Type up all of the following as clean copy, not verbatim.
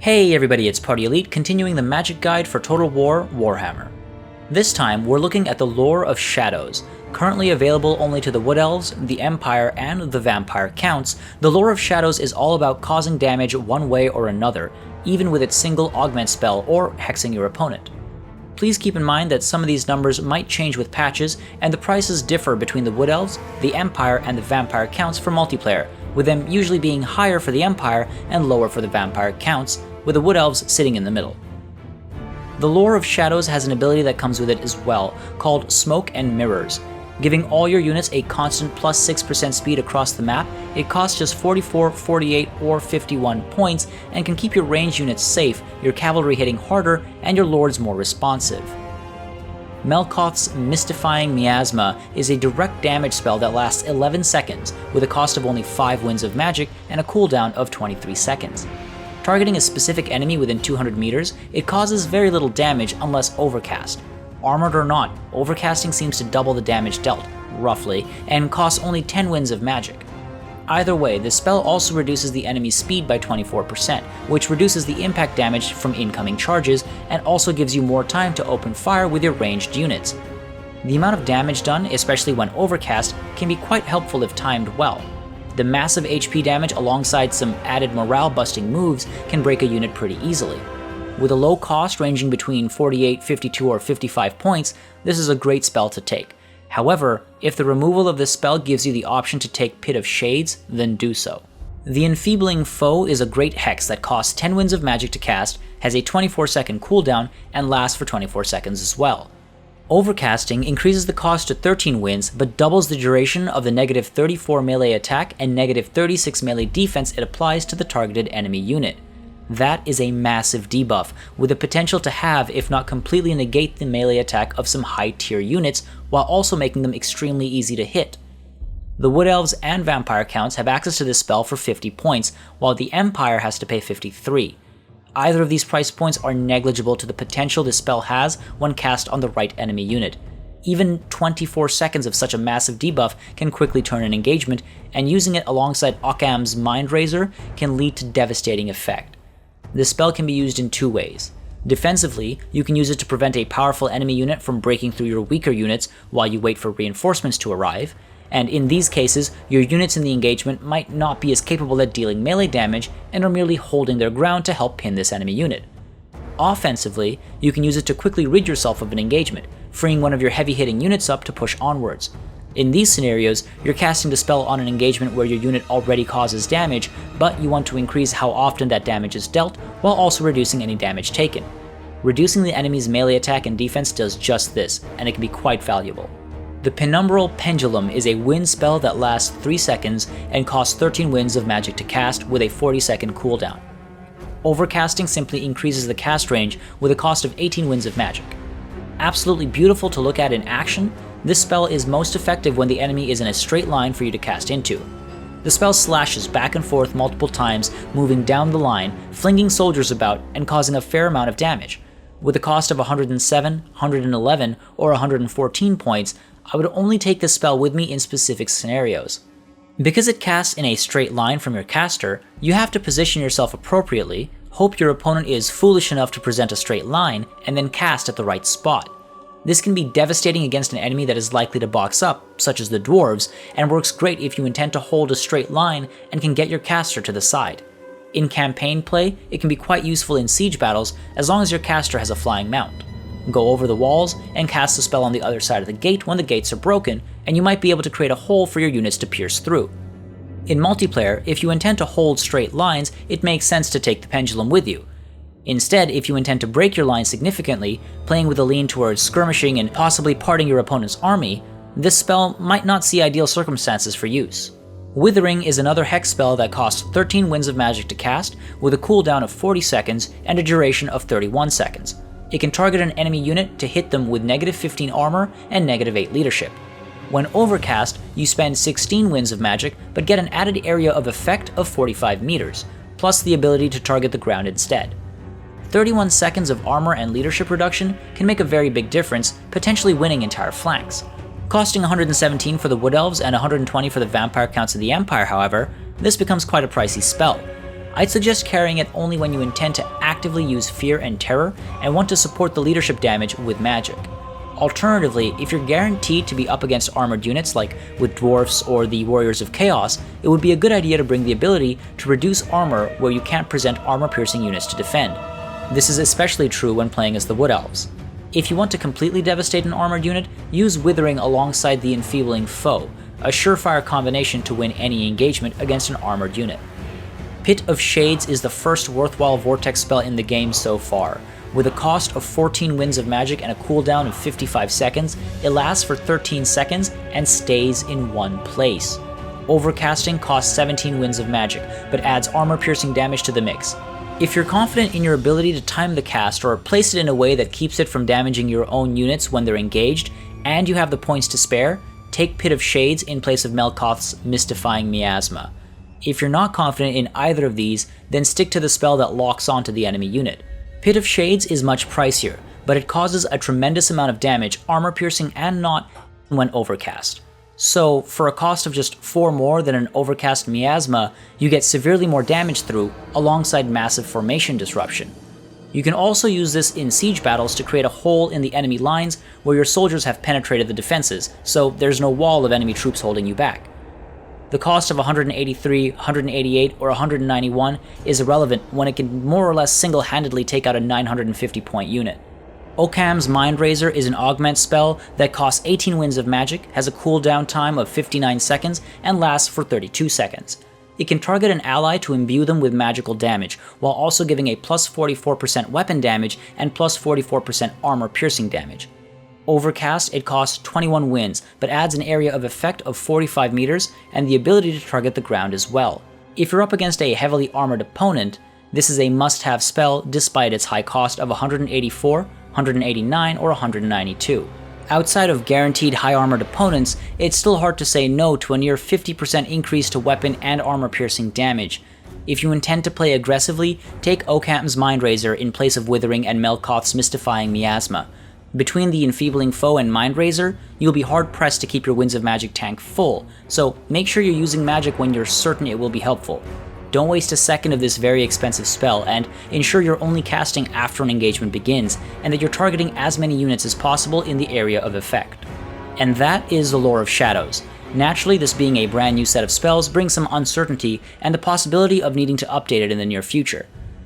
Hey everybody, it's Party Elite, continuing the Magic Guide for Total War Warhammer. This time, we're looking at the Lore of Shadows. Currently available only to the Wood Elves, the Empire, and the Vampire Counts, the Lore of Shadows is all about causing damage one way or another, even with its single augment spell or hexing your opponent. Please keep in mind that some of these numbers might change with patches, and the prices differ between the Wood Elves, the Empire, and the Vampire Counts for multiplayer, with them usually being higher for the Empire and lower for the Vampire Counts, with the Wood Elves sitting in the middle. The Lore of Shadows has an ability that comes with it as well, called Smoke and Mirrors. Giving all your units a constant plus 6% speed across the map, it costs just 44, 48, or 51 points, and can keep your ranged units safe, your cavalry hitting harder, and your lords more responsive. Melkoth's Mystifying Miasma is a direct damage spell that lasts 11 seconds, with a cost of only 5 winds of magic and a cooldown of 23 seconds. Targeting a specific enemy within 200 meters, it causes very little damage unless overcast. Armored or not, overcasting seems to double the damage dealt, roughly, and costs only 10 winds of magic. Either way, this spell also reduces the enemy's speed by 24%, which reduces the impact damage from incoming charges, and also gives you more time to open fire with your ranged units. The amount of damage done, especially when overcast, can be quite helpful if timed well. The massive HP damage alongside some added morale-busting moves can break a unit pretty easily. With a low cost ranging between 48, 52, or 55 points, this is a great spell to take. However, if the removal of this spell gives you the option to take Pit of Shades, then do so. The Enfeebling Foe is a great hex that costs 10 winds of magic to cast, has a 24-second cooldown, and lasts for 24 seconds as well. Overcasting increases the cost to 13 winds, but doubles the duration of the negative 34 melee attack and negative 36 melee defense it applies to the targeted enemy unit. That is a massive debuff, with the potential to have, if not completely negate the melee attack of some high tier units, while also making them extremely easy to hit. The Wood Elves and Vampire Counts have access to this spell for 50 points, while the Empire has to pay 53. Either of these price points are negligible to the potential this spell has when cast on the right enemy unit. Even 24 seconds of such a massive debuff can quickly turn an engagement, and using it alongside Okkam's Mindrazor can lead to devastating effect. This spell can be used in two ways. Defensively, you can use it to prevent a powerful enemy unit from breaking through your weaker units while you wait for reinforcements to arrive, and in these cases, your units in the engagement might not be as capable at dealing melee damage and are merely holding their ground to help pin this enemy unit. Offensively, you can use it to quickly rid yourself of an engagement, freeing one of your heavy-hitting units up to push onwards. In these scenarios, you're casting the spell on an engagement where your unit already causes damage, but you want to increase how often that damage is dealt, while also reducing any damage taken. Reducing the enemy's melee attack and defense does just this, and it can be quite valuable. The Penumbral Pendulum is a wind spell that lasts 3 seconds and costs 13 winds of magic to cast with a 40-second cooldown. Overcasting simply increases the cast range with a cost of 18 winds of magic. Absolutely beautiful to look at in action, this spell is most effective when the enemy is in a straight line for you to cast into. The spell slashes back and forth multiple times, moving down the line, flinging soldiers about, and causing a fair amount of damage. With a cost of 107, 111, or 114 points, I would only take this spell with me in specific scenarios. Because it casts in a straight line from your caster, you have to position yourself appropriately, hope your opponent is foolish enough to present a straight line, and then cast at the right spot. This can be devastating against an enemy that is likely to box up, such as the dwarves, and works great if you intend to hold a straight line and can get your caster to the side. In campaign play, it can be quite useful in siege battles as long as your caster has a flying mount. Go over the walls and cast the spell on the other side of the gate when the gates are broken, and you might be able to create a hole for your units to pierce through. In multiplayer, if you intend to hold straight lines, it makes sense to take the pendulum with you. Instead, if you intend to break your line significantly, playing with a lean towards skirmishing and possibly parting your opponent's army, this spell might not see ideal circumstances for use. Withering is another hex spell that costs 13 winds of magic to cast, with a cooldown of 40 seconds and a duration of 31 seconds. It can target an enemy unit to hit them with negative 15 armor and negative 8 leadership. When overcast, you spend 16 winds of magic, but get an added area of effect of 45 meters, plus the ability to target the ground instead. 31 seconds of armor and leadership reduction can make a very big difference, potentially winning entire flanks. Costing 117 for the Wood Elves and 120 for the Vampire Counts of the Empire, however, this becomes quite a pricey spell. I'd suggest carrying it only when you intend to actively use fear and terror and want to support the leadership damage with magic. Alternatively, if you're guaranteed to be up against armored units like with dwarfs or the Warriors of Chaos, it would be a good idea to bring the ability to reduce armor where you can't present armor-piercing units to defend. This is especially true when playing as the Wood Elves. If you want to completely devastate an armored unit, use Withering alongside the Enfeebling Foe, a surefire combination to win any engagement against an armored unit. Pit of Shades is the first worthwhile vortex spell in the game so far. With a cost of 14 winds of magic and a cooldown of 55 seconds, it lasts for 13 seconds and stays in one place. Overcasting costs 17 winds of magic, but adds armor-piercing damage to the mix. If you're confident in your ability to time the cast or place it in a way that keeps it from damaging your own units when they're engaged, and you have the points to spare, take Pit of Shades in place of Melkoth's Mystifying Miasma. If you're not confident in either of these, then stick to the spell that locks onto the enemy unit. Pit of Shades is much pricier, but it causes a tremendous amount of damage, armor-piercing and not, when overcast. So, for a cost of just 4 more than an overcast Miasma, you get severely more damage through, alongside massive formation disruption. You can also use this in siege battles to create a hole in the enemy lines where your soldiers have penetrated the defenses, so there's no wall of enemy troops holding you back. The cost of 183, 188, or 191 is irrelevant when it can more or less single-handedly take out a 950 point unit. Okkam's Mindrazor is an augment spell that costs 18 winds of magic, has a cooldown time of 59 seconds, and lasts for 32 seconds. It can target an ally to imbue them with magical damage, while also giving a plus 44% weapon damage and plus 44% armor-piercing damage. Overcast, it costs 21 winds, but adds an area of effect of 45 meters and the ability to target the ground as well. If you're up against a heavily armored opponent, this is a must-have spell despite its high cost of 184, 189, or 192. Outside of guaranteed high-armored opponents, it's still hard to say no to a near 50% increase to weapon and armor-piercing damage. If you intend to play aggressively, take Okkam's Mindrazor in place of Withering and Melkoth's Mystifying Miasma. Between the Enfeebling Foe and Mindrazor, you'll be hard-pressed to keep your Winds of Magic tank full, so make sure you're using magic when you're certain it will be helpful. Don't waste a second of this very expensive spell, and ensure you're only casting after an engagement begins, and that you're targeting as many units as possible in the area of effect. And that is the Lore of Shadows. Naturally, this being a brand new set of spells brings some uncertainty and the possibility of needing to update it in the near future.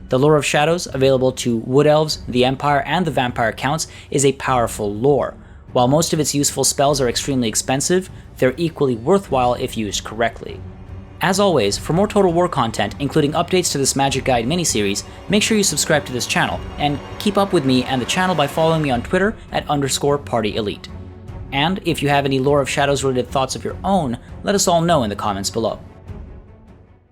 The Lore of Shadows, available to Wood Elves, the Empire, and the Vampire counts, is a powerful lore. While most of its useful spells are extremely expensive, they're equally worthwhile if used correctly. As always, for more Total War content, including updates to this Magic Guide miniseries, make sure you subscribe to this channel, and keep up with me and the channel by following me on Twitter at _PartyElite. And if you have any Lore of Shadows related thoughts of your own, let us all know in the comments below.